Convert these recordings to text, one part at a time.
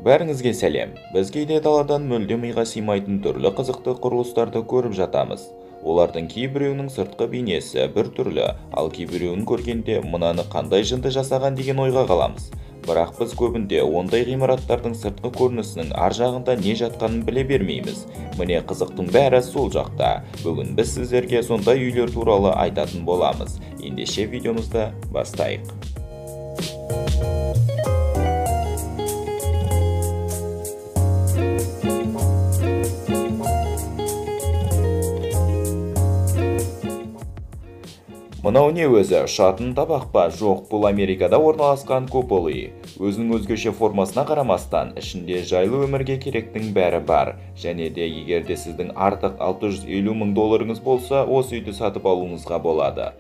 Бәріңізге сәлем. Біз кейде даладан мүлде миға сыймайтын түрлі қызықты құрылыстарды көріп жатамыз. Олардың кейбіреуінің сыртқы бейнесі бір түрлі, ал кейбіреуін көргенде мынаны қандай жынды жасаған деген ойға қаламыз. Бірақ біз көбінде ондай ғимараттардың сыртқы көрінісінің ар жағында не жатқанын біле бермейміз. Міне қызықтың бәрі сол жақта. Бүгін біз сіздерге сондай үйлер туралы айтатын боламыз. Ендеше видеомызды бастайық. Мынау не өзі, ұшатын табақ па? Жоқ, бұл Америкада орналасқан купол үй. Өзінің өзгеше формасына қарамастан, ішінде жайлы өмірге керектің бәрі бар. Және де егер де сіздің артық 650 мың долларыңыз болса, осы үйді сатып алуыңызға болады.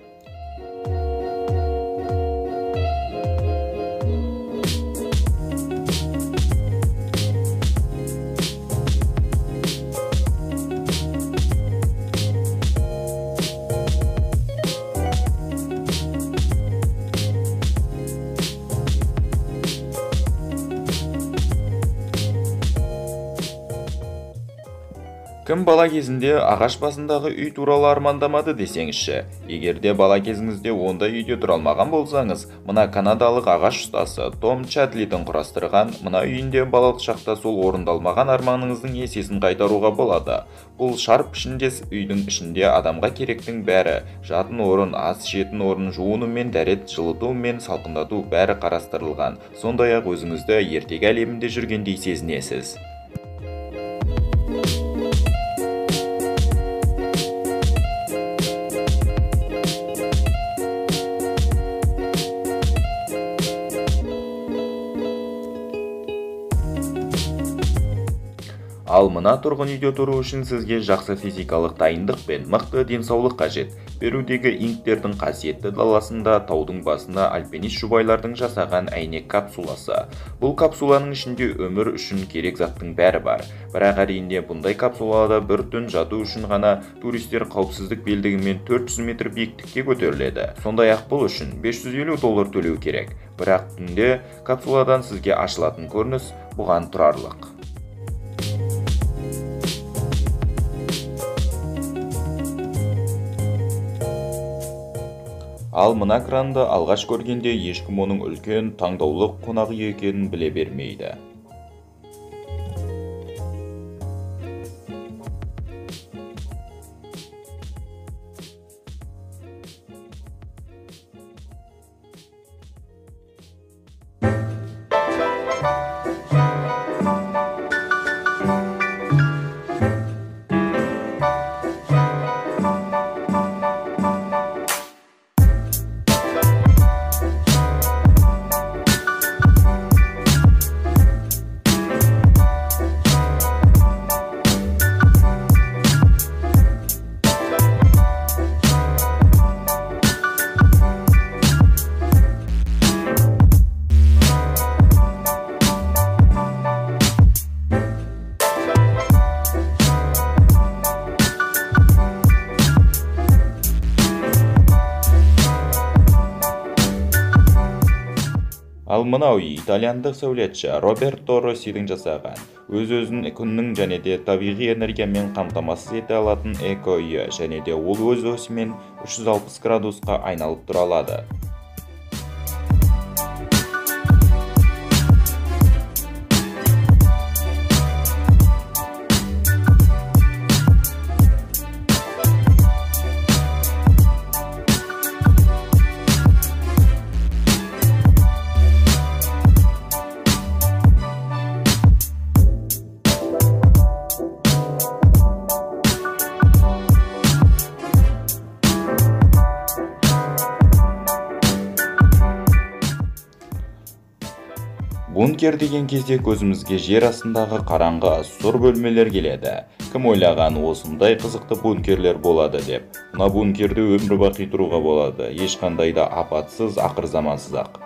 Кім бала кезінде ағаш басындағы үй туралы армандамады десеңізші? Егерде бала кезіңізде ондай үйде тұра алмаған болсаңыз, мына канадалық ағаш ұстасы Том Чатлидің құрастырған мына үйінде балалық шақта сол орындалмаған арманыңыздың есесін қайтаруға болады. Бұл шарп пішіндес үйдің ішінде адамға керектің бәрі, жатын орын, ас ішетін орын, жуыну мен дәрет, жылыту мен салқындату бәрі қарастырылған. Сондай-ақ өзіңізді ертегі әлемінде жүргендей сезінесіз. Ал мына тұрғын үйде тұру үшін сізге жақсы физикалық дайындық пен мықты денсаулық қажет. Перудегі инктердің қасиетті даласында таудың басына альпинист жұбайлардың жасаған әйнек капсуласы. Бұл капсуланың ішінде өмір үшін керек заттың бәрі бар. Бірақ әрине бұндай капсулада бір түн жату үшін ғана туристер қауіпсіздік белдігімен 400 метр биіктікке көтеріледі. Сондай-ақ бұл үшін $550 төлеу керек. Бірақ түнде капсуладан сізге ашылатын көрініс бұған тұрарлық. Ал мына кранды алғаш көргенде ешкім оның үлкен, таңдаулы қонақ үй екенін біле бермейді. Ал мынау үй итальяндық сәулетші Роберто Россидің жасаған. Өз-өзін күннің және де табиғи энергиямен қамтамасыз ете алатын эко үйі, және де ол өз осімен 360 градусқа айналып тұра алады. Бункер деген кезде көзімізге жер астындағы қараңғы сұр бөлмелер келеді. Кім ойлаған осындай қызықты бункерлер болады деп. Мына бункерде өмір бақи тұруға болады. Ешқандай да апатсыз, ақыр замансыз ақ.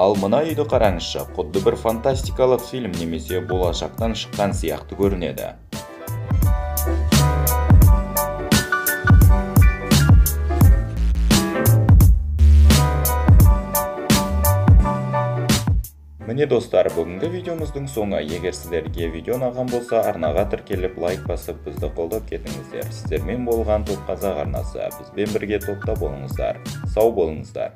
Ал мына үйді қараңызшы, құдды бір фантастикалық фильм немесе болашақтан шыққан сияқты көрінеді. Міне достар, бүгінгі видеомыздың соңы. Егер сіздерге видео ұнаған болса, арнаға тіркеліп лайк басып, бізді қолдап кетіңіздер. Сіздермен болған Топ Қазақ арнасы. Бізбен бірге топта болыңыздар. Сау болыңыздар.